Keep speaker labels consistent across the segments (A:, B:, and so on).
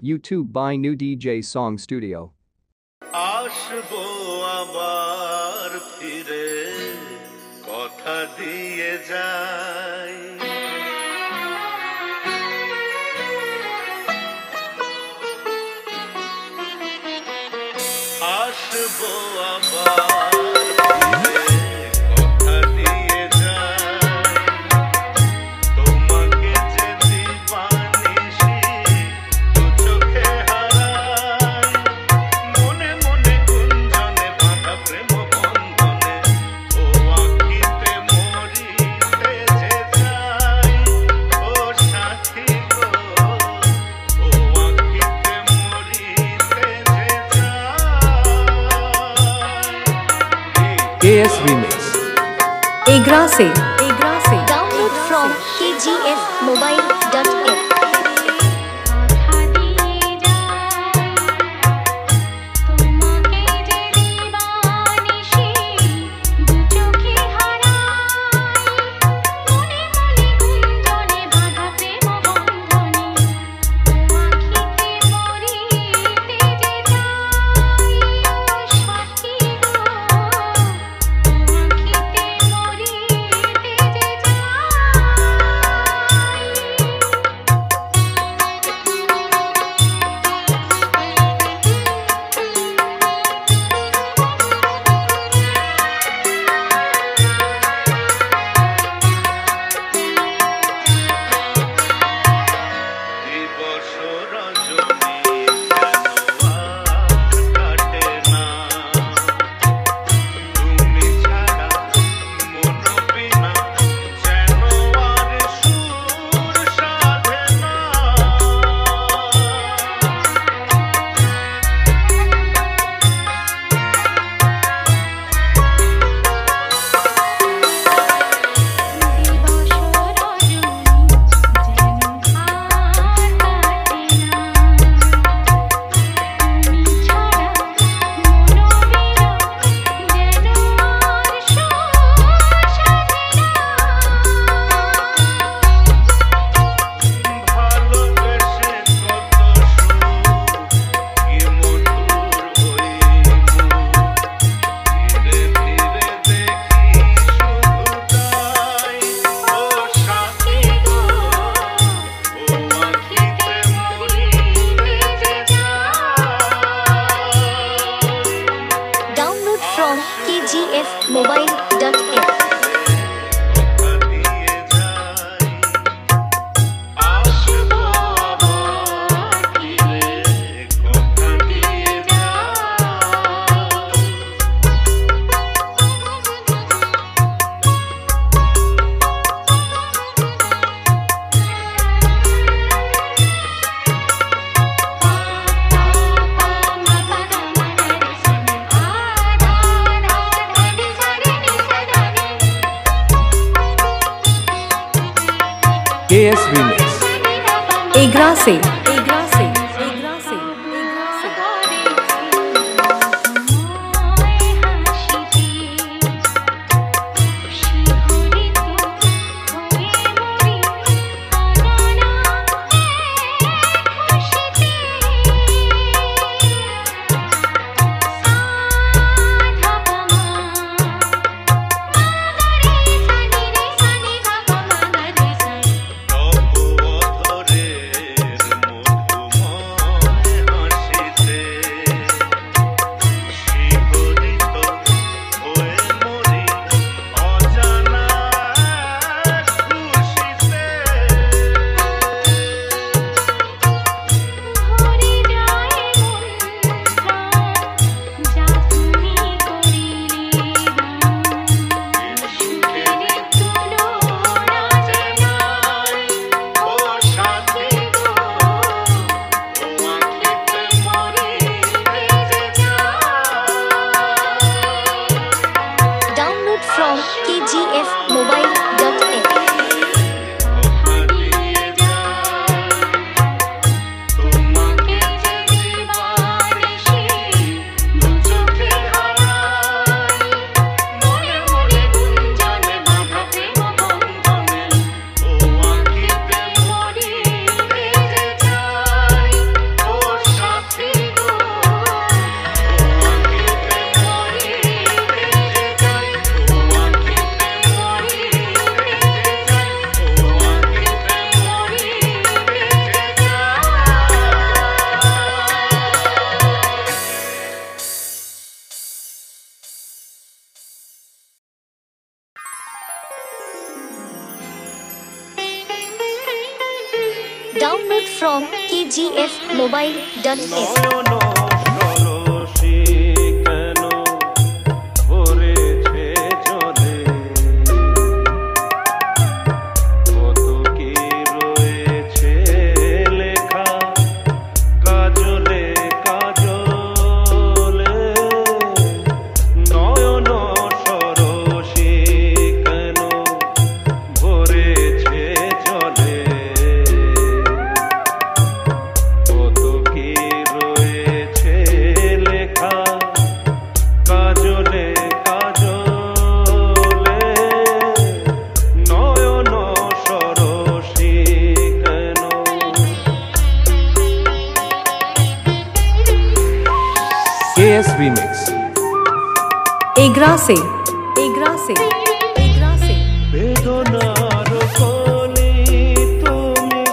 A: YouTube by New DJ Song Studio.
B: আসবো আবার ফিরে কথা দিয়ে যাই আসবো আবার
A: KS Remix.
C: Agra se. Download from kgfmobile.in. kgfmobile.in.
A: KS Remix.
C: Agra se. kgfmobile.in
B: নয়ন সরসী কেন ভরেছে জলে, কত কি রয়েছে লেখা কাজলে কাজলে। নয়ন সরসী কেন ভরেছে জলে, কত কি রয়েছে লেখা কাজলে কাজলে। নয়ন সরসী কেন।
A: KS Remix.
C: एग्रा से एग्रा से एग्रा से
B: বেদনার কলি তুমি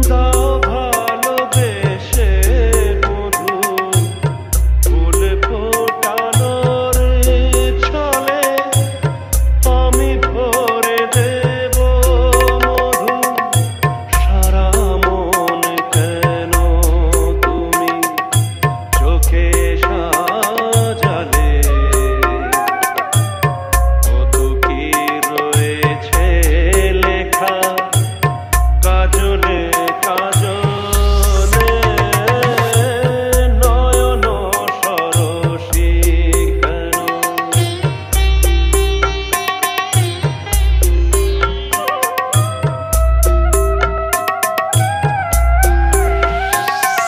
B: দাও ভালোবেসে মধু, ফুল ফোটানোর ছলে আমি ভরে দেব মধু। সারা মন কেন তুমি চোখে সাজালে, কত কি রয়েছে লেখা কাজলে কাজলে। নয়ন সরসী কেন।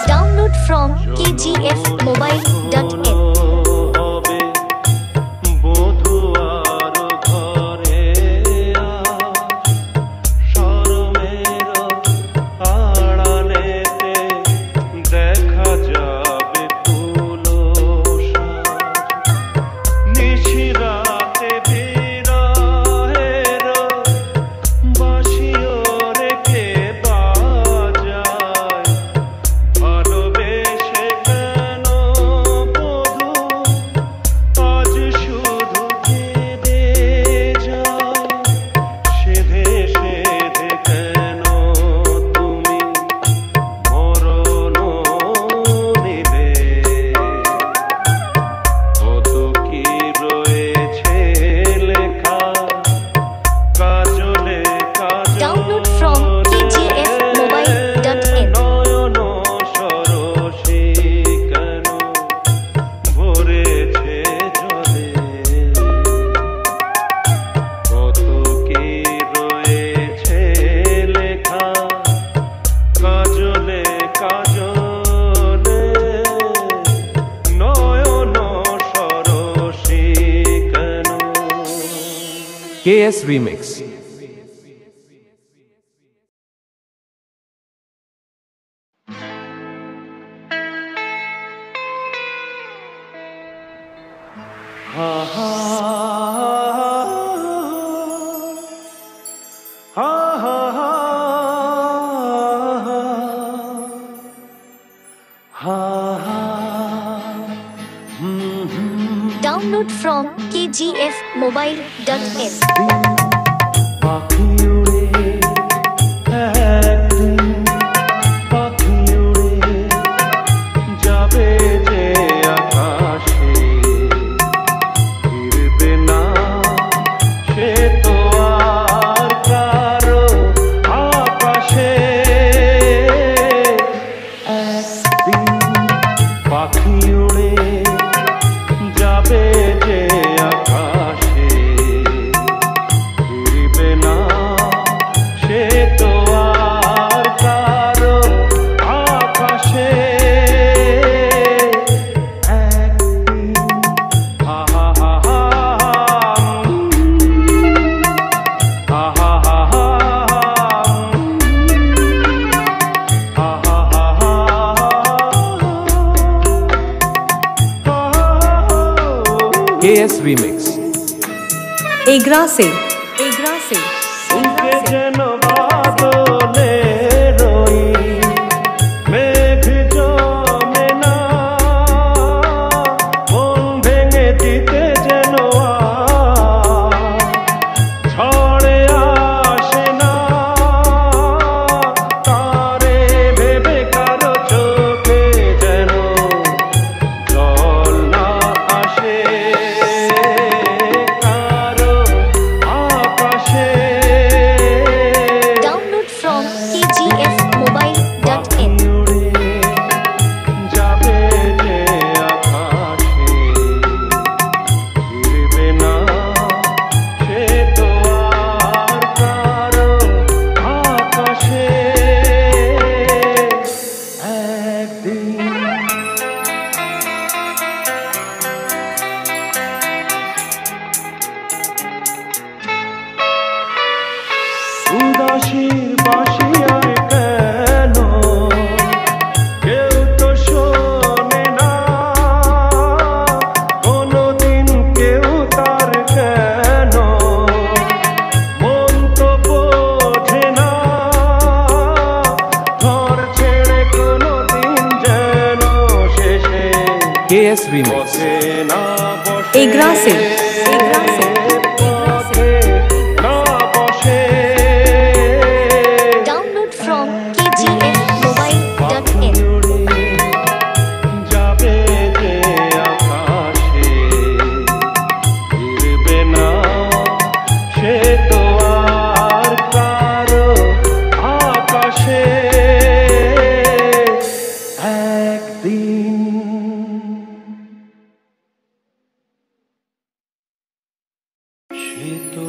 C: डाउनलोड फ्रॉम kgfmobile.in
B: হবে বধুয়ার ঘরে শরমের আড়ালেতে দেখা যাবে কুলসাজ। নিশিরাতে বিরহের বাঁশিও রেখে বাজায়, ভালোবেসে কেন বধূ আজ শুধু কেঁদে যায়। সেধে সেধে কেন তুমি মরণ নিলে, কত কি রয়েছে লেখা কাজলে
C: Download from kgfmobile.in
B: নয়ন সরসী কেন ভরেছে জলে, কত কি রয়েছে লেখা কাজলে কাজলে। নয়ন সরসী কেন।
A: KS Remix.
B: Ha Ha Ha Ha Ha Ha Ha.
C: Download from kgfmobile.in
B: পাখি উড়ে একদিন, পাখি উড়ে যাবে যে আকাশে, ফিরবে না সে তো আর কারো আকাশে। একদিন পাখি উড়ে যাবে যে আকাশে, ফিরবে না সে তো আর কারো আকাশে। একদিন হা হা হা হা হা হা হা হা
A: KS Remix.
C: एग्रा से एग्रा से
B: উঠে যেন বাদলে রই, মেঘ জমে না, মন ভেঙে দিতে যেন ঝড়ে আসে না। তারে ভেবে একদিন উদাসীর বাঁশি আর কেন কেউ তো শোনে না কোনোদিন কেউ তার কেন মন তো বোঝে না ঘর ছেড়ে কোনোদিন যেন শেষে
A: KS Remix.
B: বসে না বসে
C: এগ্রাসে Download from kgfmobile.in.
B: যাবে যে আকাশে ফিরবে না সে তো আর কারো আকাশে একদিন সে তো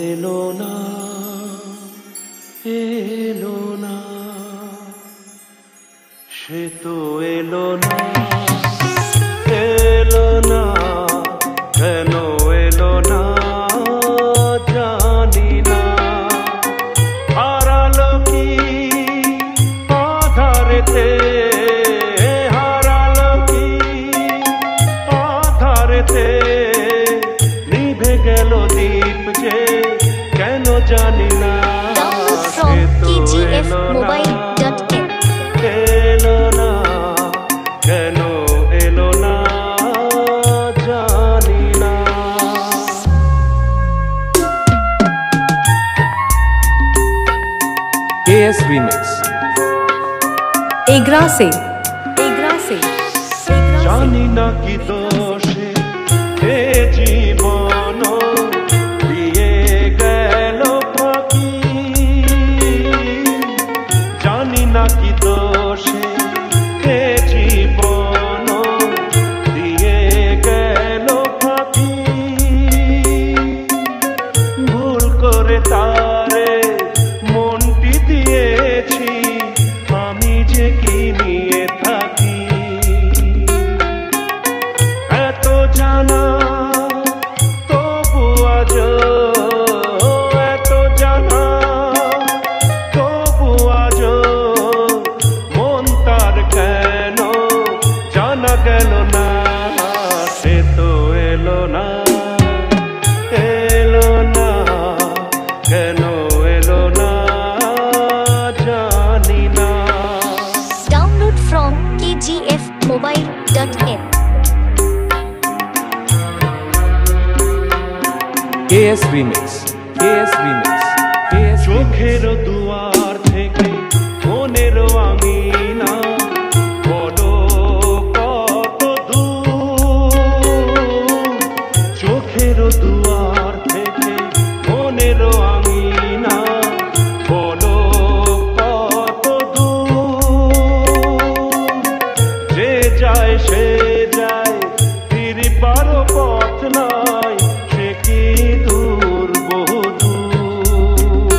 B: এলো না সে তো এলো না কেন এলো না জানি না হারালো কি আধারেতে হারালো কি আধারেতে নিভে গেল দীপ যে কেন জানি না
C: Download from kgfmobile.in.
B: এলো না কেন এলো না জানি না
A: KS Remix.
C: এগ্রাসে
B: জানি না কি দোষে এ জীবন দিয়ে গেল ফাঁকি জানি না কি দোষে এ জীবন দিয়ে গেল ফাঁকি ভুল করে তারে মনটি দিয়েছি আমি যে কি নিয়ে থাকি এত জানা তবু আজ এত জানা তবু আজ মন তার কেন জানা গেল না সে তো এলো না কেন এলো না জানি না
C: Download from kgfmobile.in.
A: KS Remix. KS Remix. KS Remix.
B: চোখের দুয়ার থেকে মনের আঙিনা বলো কত দূর চোখের দুয়ার থেকে মনের আঙিনা বলো কত দূর যে যায় সে যায় ফিরবার পথ নাই সে কি দূর বহু দূর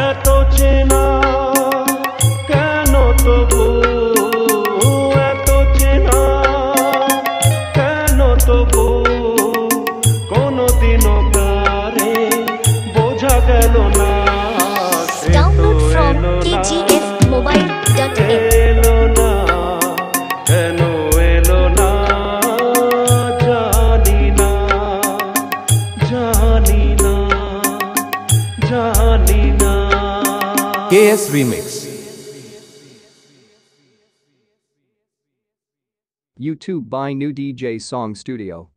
B: এত চেনা কেন তবু এত চেনা কেন তবু কোনদিনও তারে বোঝা গেল না সে তো
C: Download from
B: এলো না
C: kgfmobile.in.
B: এলো না কেন এলো না জানি না জানি না জানি না
A: KS Remix. YouTube by New DJ Song Studio.